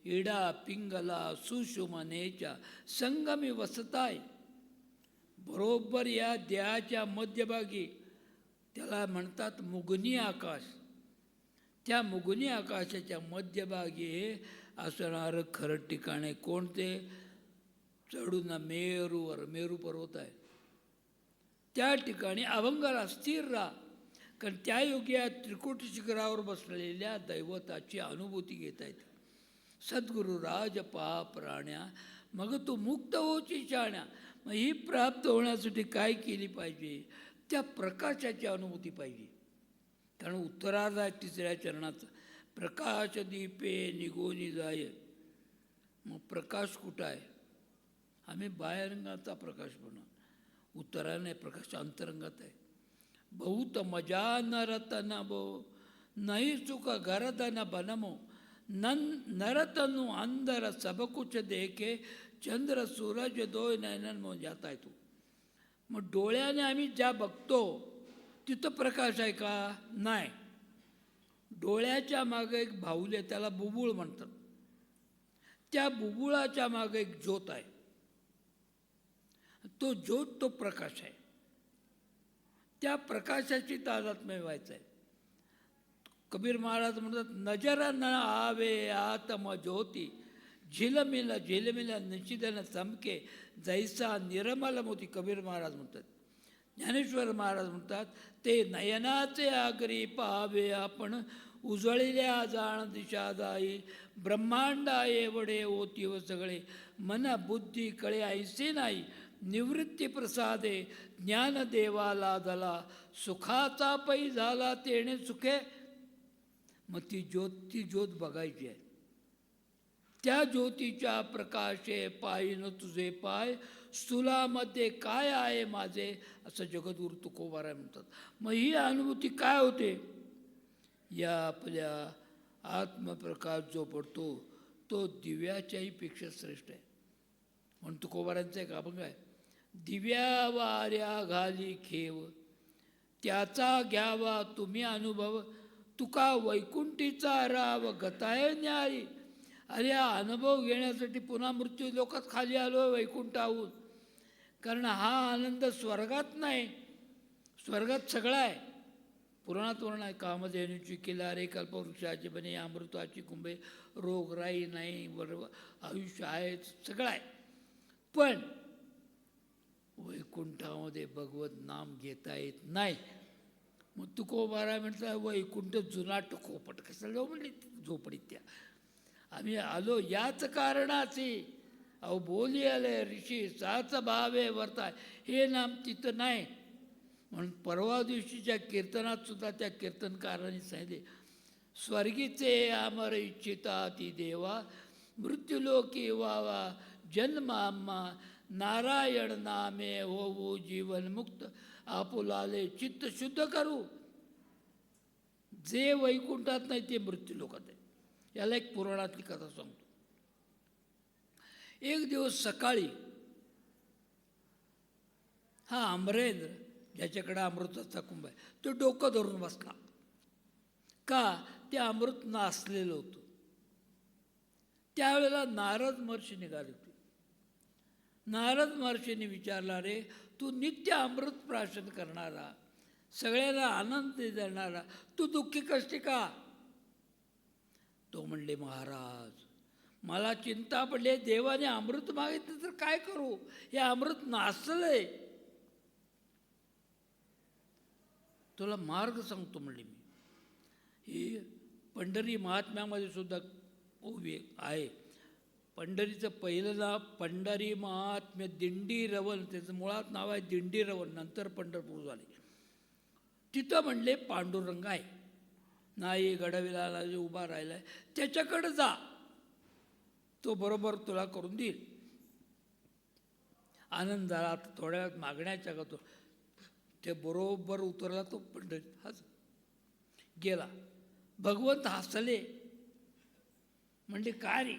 इडा पिंगला सुषुमनेच्या संगमी वसताय. बरोबर या देहाच्या मध्यभागी त्याला म्हणतात मुगनी आकाश. त्या मुगनी आकाशाच्या मध्यभागी असणारं खरं ठिकाण आहे कोणते? चढून मेरूवर, मेरू पर्वत आहे. त्या ठिकाणी अभंगाला स्थिर राहा. कारण त्या योगी या त्रिकुट शिखरावर बसलेल्या दैवताची अनुभूती घेता येते. सद्गुरु राज पहा प्राण्या, मग तू मुक्त होची शाण्या. मग ही प्राप्त होण्यासाठी काय केली पाहिजे? त्या प्रकाशाची अनुभूती पाहिजे. कारण उत्तरार्ध आहे तिसऱ्या चरणाचा, प्रकाश दीपे निघोनी जाय. मग प्रकाश कुठं आहे? आम्ही बाह्यरंगाचा प्रकाश बनवू, उत्तराने प्रकाश अंतरंगात आहे. बहुत मजा नरतन बो, नाही चुक गरदन बनमो, नरतनु अंदर सब कुछ देखे, चंद्र सूरज दोय नयनन मो जाता आहे तू. मग डोळ्याने आम्ही ज्या बघतो तिथं प्रकाश आहे का? नाही. डोळ्याच्या मागे एक बाहुली आहे, त्याला बुबुळ म्हणतात. त्या बुबुळाच्या मागे एक ज्योत आहे. तो ज्योत, तो प्रकाश आहे. त्या प्रकाशाची तादात्म्य व्हायचं आहे. कबीर महाराज म्हणतात, नजर न आवे आत्म ज्योती, झिलमिल झिलमिल निशिदन चमके, जैसा निर्मल मोती. कबीर महाराज म्हणतात. ज्ञानेश्वर महाराज म्हणतात, ते नयनाचे आगरी पाहावे आपण, उजळल्या जाण दिशा जाई, ब्रह्मांडा एवढे ओती व सगळे, मन बुद्धी कळे ऐसे नाही, निवृत्ती प्रसादे ज्ञान देवाला दला, सुखाचा पै झाला तेणे सुखे. मग ती ज्योत बघायची आहे. त्या ज्योतीच्या प्रकाशे पायीन तुझे पाय, स्थूलामध्ये काय आहे माझे, असं जगद्गुरु तुकोबाराय म्हणतात. मग ही अनुभूती काय होते? या आपल्या आत्मप्रकाश जो पडतो तो दिव्याच्याही पेक्षा श्रेष्ठ आहे. म्हणून तुकोबारांचा एक अभंग आहे, दिव्या वाऱ्या घाली खेव, त्याचा घ्यावा तुम्ही अनुभव, तुका वैकुंठीचा राव गताय न्यायी. अरे हा अनुभव घेण्यासाठी पुन्हा मृत्यू लोकात खाली आलो वैकुंठाहून. कारण हा आनंद स्वर्गात नाही, स्वर्गात सगळा आहे. पुराणात वर्णन आहे, कामधेनूची किल्लारे, कल्पवृक्षाची बने, अमृताची कुंभे, रोगराई नाही, आयुष्य आहे, सगळं आहे. पण वैकुंठामध्ये भगवत नाम घेता येत नाही. मग तुकोबाराय म्हटलं, वैकुंठ जुना टकोपट कशाला जाऊ म्हणले झोपडीत. त्या आम्ही आलो याच कारणाची. अहो बोली आले ऋषी साच भावे वर्ताय, हे नाम तिथं नाही. म्हणून परवा दिवशीच्या कीर्तनात सुद्धा त्या कीर्तनकारांनी सांगितले, स्वर्गीचे अमर इच्छिता ती देवा, मृत्यूलोकी वावा जन्म आम्हा, नारायण नामे होऊ जीवन मुक्त, आपुलाले चित्त शुद्ध करू. जे वैकुंठात नाही ते मृत्यूलोकात आहे. याला एक पुराणातली कथा सांगतो. एक दिवस सकाळी हा अमरेंद्र, ज्याच्याकडे अमृताचा कुंभ आहे, तो डोकं धरून बसला. का? ते अमृत नासलेलं होतं. त्यावेळेला नारद महर्षी निघाले होते. नारद महर्षींनी विचारला, रे तू नित्य अमृत प्राशन करणारा, सगळ्यांना आनंद देणारा, तू दुःखी कष्टी का? तो म्हणले, महाराज मला चिंता पडली, देवाने अमृत मागितलं तर काय करू, हे अमृत नासलंय. तुला मार्ग सांगतो म्हणले मी. ही पंढरी महात्म्यामध्ये सुद्धा उभी आहे. पंढरीचं पहिलं नाव पंढरी महात्म्य दिंडी रवन, त्याचं मुळात नाव आहे दिंडी रवन, नंतर पंढरपूर झाले. तिथं म्हणले पांडुरंग आहे, नाही गडविलाला जे उभा राहिला आहे त्याच्याकडे जा, तो बरोबर तुला करून देईल. आनंद झाला. थोड्या वेळात मागण्याच्या का तो ते बरोबर उतरला, तो पंढरीत हाच गेला. भगवंत हसले, म्हणले काय रे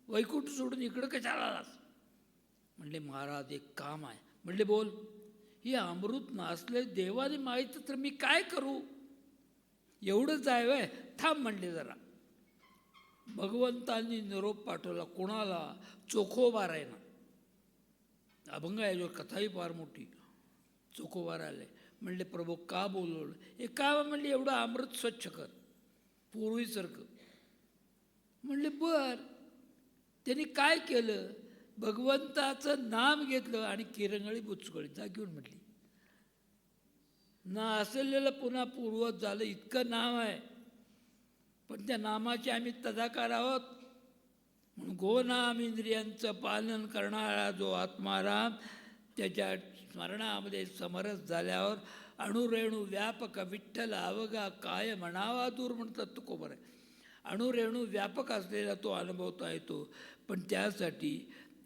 वैकुंठ सोडून इकडं कशाला आलास. म्हणले महाराज एक काम आहे. म्हणले बोल. हे अमृत नासले, देवाने माहिती तर मी काय करू, एवढंच आहे वय, थांब म्हणले जरा. भगवंतांनी निरोप पाठवला. कोणाला? चोखोबा राहिना. अभंग आहे जो, कथाही फार मोठी. चोखोबा राहिले. म्हणले प्रभू का बोलवलं. हे का म्हणले एवढं अमृत स्वच्छ कर पूर्वीसारखं. म्हणले बर. त्यांनी काय केलं, भगवंताचं नाम घेतलं आणि किरंगळी बुचकळी जा घेऊन म्हटली. ना असलेलं पुन्हा पूर्वत झालं, इतकं नाव आहे. पण त्या नामाचे आम्ही तदाकार आहोत. म्हणून गोनाम इंद्रियांचं पालन करणारा जो आत्माराम, त्याच्या स्मरणामध्ये समरस झाल्यावर अणुरेणू व्यापक विठ्ठल अवघा काय म्हणावा दूर म्हणतात तुकोबर आहे. अणुरेणू व्यापक असलेला तो अनुभवता येतो. पण त्यासाठी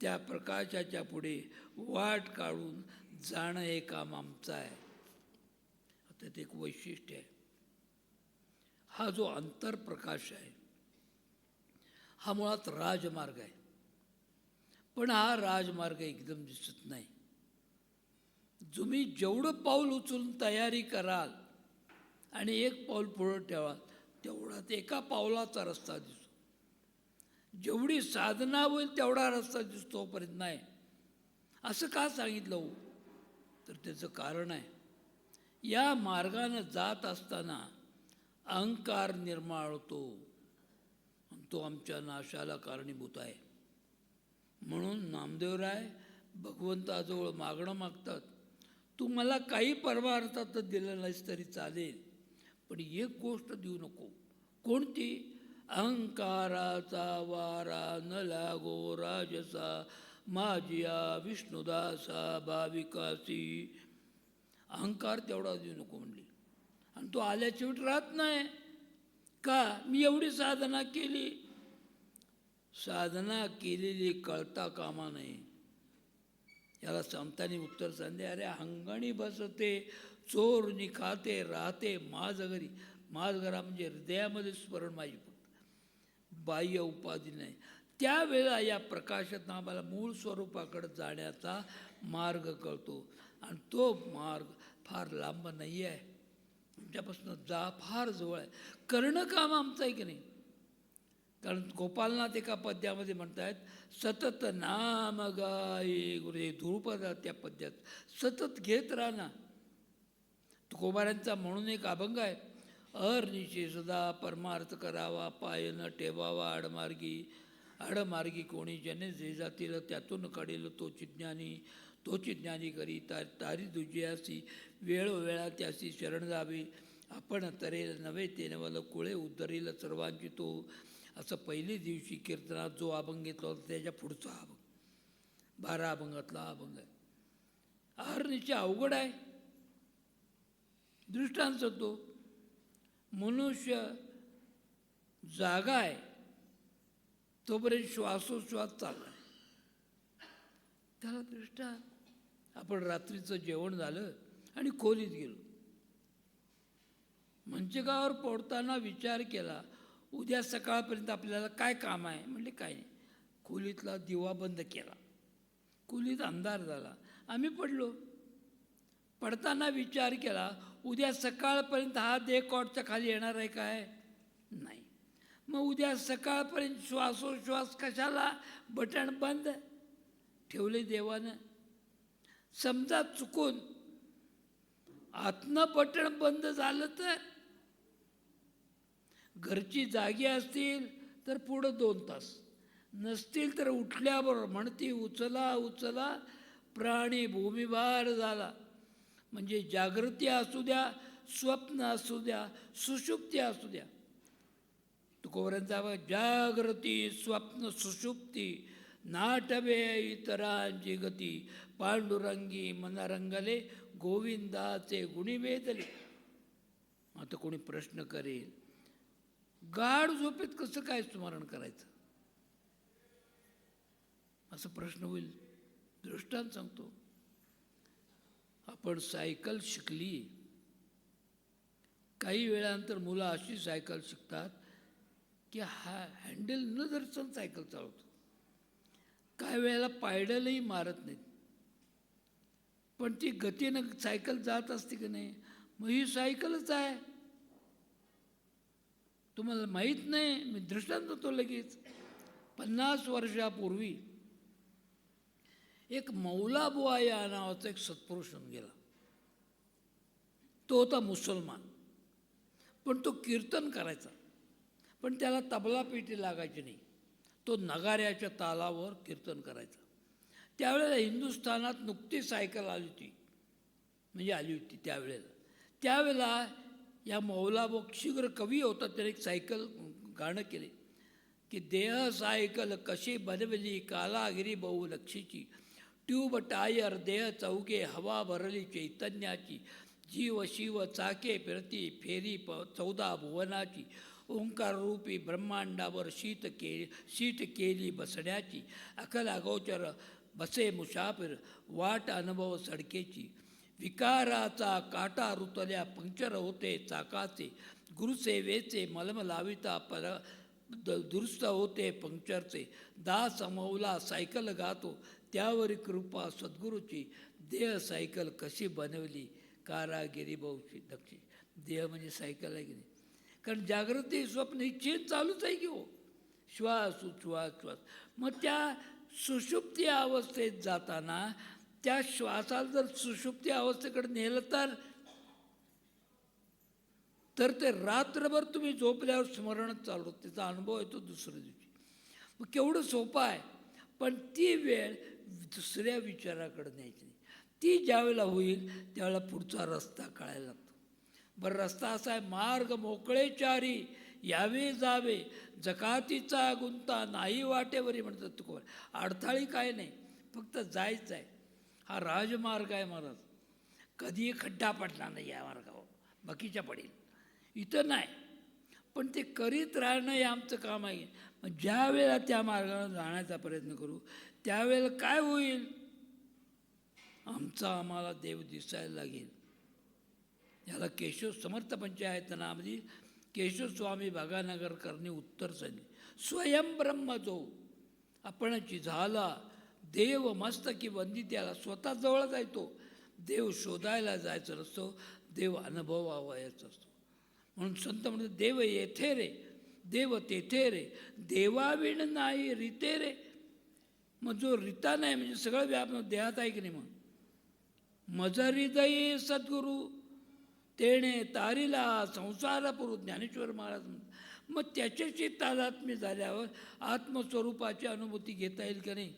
त्या प्रकाशाच्या पुढे वाट काढून जाणं हे काम आमचं आहे. आता ते एक वैशिष्ट्य आहे. हा जो अंतरप्रकाश आहे हा मुळात राजमार्ग आहे. पण हा राजमार्ग एकदम दिसत नाही. तुम्ही जेवढं पाऊल उचलून तयारी कराल आणि एक पाऊल पुढं ठेवाल, तेवढाच एका पावलाचा रस्ता दिसतो. जेवढी साधना होईल तेवढा रस्ता दिसतोपर्यंत नाही. असं का सांगितलं हो, तर त्याचं कारण आहे. या मार्गानं जात असताना अहंकार निर्माण होतो, तो आमच्या नाशाला कारणीभूत आहे. म्हणून नामदेवराय भगवंताजवळ मागणं मागतात, तू मला काही परमार्थात दिलं नाहीस तरी चालेल, पण एक गोष्ट देऊ नको. कोणती? अहंकाराचा वारा न लागो राजसा, माझिया विष्णुदासा भाविकासी. अहंकार तेवढा देऊ नको म्हणली. आणि तो आल्याच्या वेळी राहत नाही का. मी एवढी साधना केली, साधना केलेली कळता कामा नये. याला संतांनी उत्तर सांगते, अरे अंगणी बसते चोर निखाते राहते माझ घरी. माझ घरा म्हणजे हृदयामध्ये स्मरण माझी फक्त, बाह्य उपाधी नाही. त्यावेळेला या प्रकाशात आम्हाला मूळ स्वरूपाकडे जाण्याचा मार्ग कळतो. आणि तो मार्ग फार लांब नाही आहे, तुमच्यापासून जा फार जवळ आहे. करणं काम आमचं आहे की नाही. कारण गोपालनाथ एका पद्यामध्ये म्हणतायत, सतत नाम गाये गुरे धुळपदा. त्या पद्यात सतत घेत राहणं. तुकोबारांचा म्हणून एक अभंग आहे, अहर्निशे सदा परमार्थ करावा, पाय न ठेवावा आडमार्गी. आडमार्गी कोणी जने जे जातील त्यातून काढेल तोची ज्ञानी. तोची ज्ञानी करी तारी दुजियासी, वेळोवेळा त्यासी शरण जावी. आपण तरेल नव्हे ते नवल कुळे उद्धरेल सर्वांची तो. असं पहिल्या दिवशी कीर्तनात जो अभंग घेतला होता त्याच्या पुढचा अभंग 12 अभंगातला अभंग आहे. अहर्निशे अवघड आहे. दृष्टांत तो मनुष्य जागा आहे तोपर्यंत श्वासोश्वास चालला आहे, त्याला दृष्टांत. आपण रात्रीचं जेवण झालं आणि खोलीत गेलो. मंचकावर पोडताना विचार केला, उद्या सकाळपर्यंत आपल्याला काय काम आहे. म्हणले काय नाही. खोलीतला दिवा बंद केला, खोलीत अंधार झाला. आम्ही पडलो. पडताना विचार केला, उद्या सकाळपर्यंत हा देह कॉटच्या खाली येणार आहे काय. नाही. मग उद्या सकाळपर्यंत श्वासोश्वास कशाला, बटण बंद ठेवले देवानं. समजा चुकून आतनं बटण बंद झालं तर, घरची जागी असतील तर पुढं 2 तास, नसतील तर उठल्याबरोबर म्हणती उचला उचला प्राणी भूमिभार झाला. म्हणजे जागृती असू द्या, स्वप्न असू द्या, सुषुप्ती असू द्या. तुकोबरांचा जागृती स्वप्न सुषुप्ती नाटवे इतरांची गती पांडुरंगी मन रंगले गोविंदाचे गुणी वेधले. आता कोणी प्रश्न करेल, गाढ झोपेत कसं काय स्मरण करायचं, असा प्रश्न होईल. दृष्टांत सांगतो. आपण सायकल शिकली, काही वेळानंतर मुलं अशी सायकल शिकतात की हँडल न धरता सायकल चालवतो. काही वेळेला पायडलही मारत नाहीत, पण ती गतीनं सायकल जात असते की नाही. मग ही सायकलच आहे, तुम्हाला माहीत नाही. मी दृष्टांत देतो लगेच. 50 वर्षापूर्वी एक मौलाबुआ या नावाचा एक सत्पुरुष होऊन गेला. तो होता मुसलमान, पण तो कीर्तन करायचा, पण त्याला तबला पेटी लागायची नाही. तो नगाऱ्याच्या तालावर कीर्तन करायचा. त्यावेळेला हिंदुस्थानात नुकती सायकल आली होती, म्हणजे आली होती त्यावेळेला या मौलाबुआ शीघ्र कवी होता, त्याने एक सायकल गाणं केले की देह सायकल कशी बनवली कालागिरी बहु लक्षीची ट्यूब टायर देह चौघे हवा भरली चैतन्याची जीव शिव चाके फिरती फेरी 14 भुवनाची ओंकार रूपी ब्रह्मांडावर शीट केली बसण्याची अकल अगोचर बसे मुसाफिर वाट अनुभव सडकेची विकाराचा काटा रुतल्या पंक्चर होते चाकाचे गुरुसेवेचे मलम लाविता दुरुस्त होते पंक्चरचे दास मौला सायकल गातो त्यावर कृपा सद्गुरूची देह सायकल कशी बनवली कारागिरी बहुशी दक्षी. देह म्हणजे सायकल आहे की नाही, कारण जागृती स्वप्न ही चेन चालूच आहे की हो, श्वास उच्छ्वास श्वास. मग त्या सुषुप्ती अवस्थेत जाताना त्या श्वासाला जर सुषुप्ती अवस्थेकडे नेलं तर ते रात्रभर तुम्ही झोपल्यावर स्मरणच चालू, त्याचा अनुभव येतो दुसऱ्या दिवशी. मग केवढं सोपं आहे, पण ती वेळ दुसऱ्या विचाराकडे न्यायची नाही. ती ज्यावेळेला होईल त्यावेळेला पुढचा रस्ता कळायला लागतो. बरं, रस्ता असा आहे, मार्ग मोकळे चारी यावे जावे जकातीचा गुंता नाही वाटेवरी म्हणतात तुकोबर. अडथळी काय नाही, फक्त जायचं आहे. हा राजमार्ग आहे महाराज, कधीही खड्डा पडला नाही या मार्गावर, बाकीच्या पडेल, इथं नाही. पण ते करीत राहणं हे आमचं काम आहे. मग ज्या वेळेला त्या मार्गाने जाण्याचा प्रयत्न करू त्यावेळेला काय होईल, आम्हाला देव दिसायला लागेल. याला केशव समर्थ पंचायतनामध्ये केशवस्वामी भागानगरकरनी उत्तर सांगितले. स्वयंब्रह्म जो आपणची झाला देव मस्तकी वंदित्याला स्वतः जवळच आहे. तो देव शोधायला जायचं नसतो, देव अनुभवावयाचा असतो. म्हणून संत म्हणतात देव येथे रे देव तेथे रे देवाविण नाही रीते रे. मग जो रीता नाही म्हणजे सगळं व्याप देहात आहे की नाही. मग मज हृदय सद्गुरू तेणे तारिला संसार पुरु ज्ञानेश्वर महाराज म्हणतात. मग त्याच्याशी तादात्म्य झाल्यावर आत्मस्वरूपाची अनुभूती घेता येईल का नाही.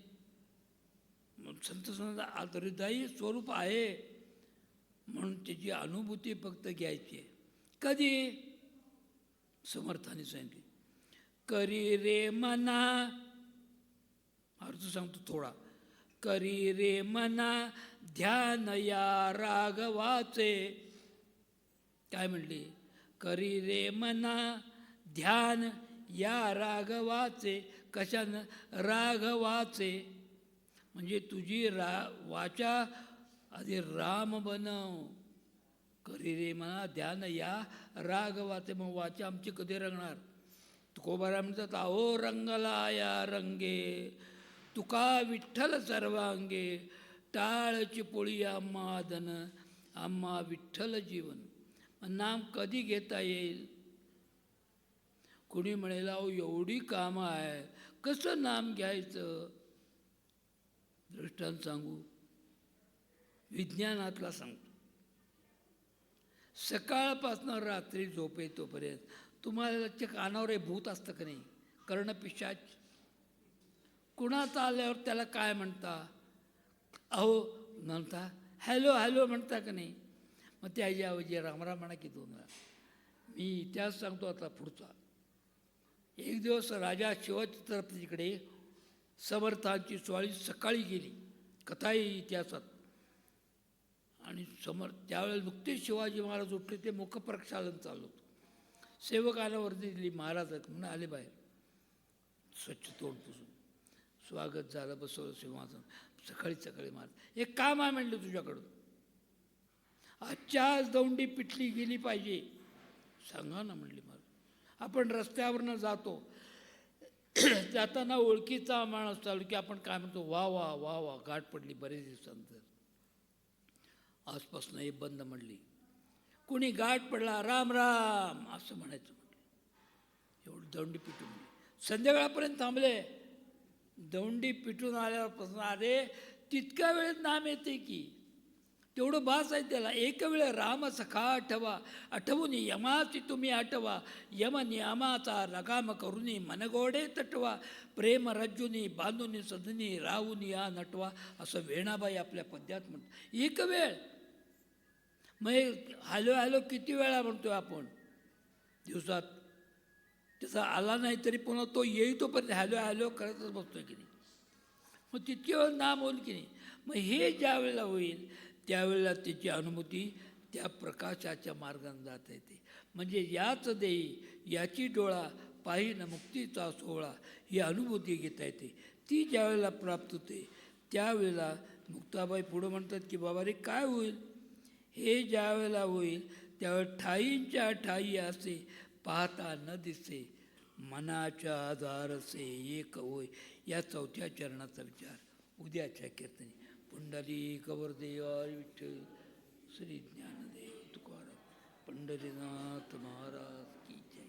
संत हृदयी स्वरूप आहे म्हणून त्याची अनुभूती फक्त घ्यायची आहे. कधी समर्थाने सांगितले करी रे मना, अर्थ सांगतो थोडा. करी रे मना ध्यान या राघवाचे. काय म्हणले, करी रे मना ध्यान या राघवाचे. कशानं, राघवाचे. म्हणजे तुझी वाचा आधी राम बनव. करी रे मना ध्यान या राघवाचे. मग वाचा आमची कधी रंगणार. तुकोबारा म्हणतात अहो रंगला या रंगे तुका विठ्ठल सर्वांगे टाळची पोळी आम्हा धन आम्हा विठ्ठल जीवन. नाम कधी घेता येईल. कुणी म्हणेल अहो एवढी कामं आहे कसं नाम घ्यायचं. दृष्टांत सांगू, विज्ञानातला सांगतो. सकाळपासून रात्री झोप येतोपर्यंत तुम्हाला कानावर हे भूत असतं का नाही, कर्णपिशाच. कुणाचा आल्यावर त्याला काय म्हणता? अहो म्हणता हॅलो हॅलो म्हणता का नाही? मग त्याऐवजी रामराम म्हणा की 2 वेळा. मी इतिहास सांगतो आता पुढचा. एक दिवस राजा शिवछत्रपतीकडे समर्थांची स्वाळी सकाळी गेली, कथा आहे इतिहासात. आणि त्यावेळेला नुकतेच शिवाजी महाराज उठले, ते मुखप्रक्षालन चालू होतं. सेवकानं वर्दी दिली, महाराज आहेत म्हणून आले बाहेर. स्वच्छ तोंड पुसून स्वागत झालं, बसवलं सिंहासन. सकाळी सकाळी महाराज, एक काम आहे म्हणलं तुझ्याकडं, आजच्या आज दौंडी पिटली गेली पाहिजे. सांगा ना म्हणली महाराज. आपण रस्त्यावरनं जातो, जाताना ओळखीचा माणूस चालू की आपण काय म्हणतो, वा वा वा वा गाठ पडली बरेच दिवसांतर, आजपासून हे बंद म्हणली. कुणी गाठ पडला राम राम असं म्हणायचं म्हणले. एवढं दौंडी पिटून संध्याकाळपर्यंत थांबले. दौंडी पिटून आल्यापासून अरे तितक्या वेळेत नाम येते की, तेवढं भास आहे त्याला. एक वेळ राम सखा आठवा, आठवून यमाची तुम्ही आठवा, यम नियमाचा लगाम करुनी मनगोडे तटवा, प्रेम रज्जुनी बांधुनी सदनी राहून या नटवा, असं वेणाबाई आपल्या पद्यात म्हणतात. एक वेळ मग हॅलो हॅलो किती वेळा म्हणतोय आपण दिवसात? त्याचा आला नाही तरी पुन्हा तो येई तोपर्यंत हॅलो हॅलो करतच बसतोय की नाही. मग तितकी वेळ नाम होईल की नाही. मग हे ज्या वेळेला होईल त्यावेळेला त्याची अनुभूती त्या प्रकाशाच्या मार्गाने जाता येते. म्हणजे याच देई याची डोळा पाहिन मुक्तीचा सोहळा, ही अनुभूती घेता येते. ती ज्या वेळेला प्राप्त होते त्यावेळेला मुक्ताबाई पुढं म्हणतात की बाबा रे काय होईल? हे ज्या वेळेला होईल त्यावेळेला ठाईंच्या ठाई असे पाहता न दिसे, मनाच्या आधारसे एक होय. या 4थ्या चरणाचा विचार उद्याच्या कीर्तनी. पुंडलिक वरदेवा विठ्ठल श्री ज्ञानदेव तुकाराम पंढरीनाथ महाराज की जय.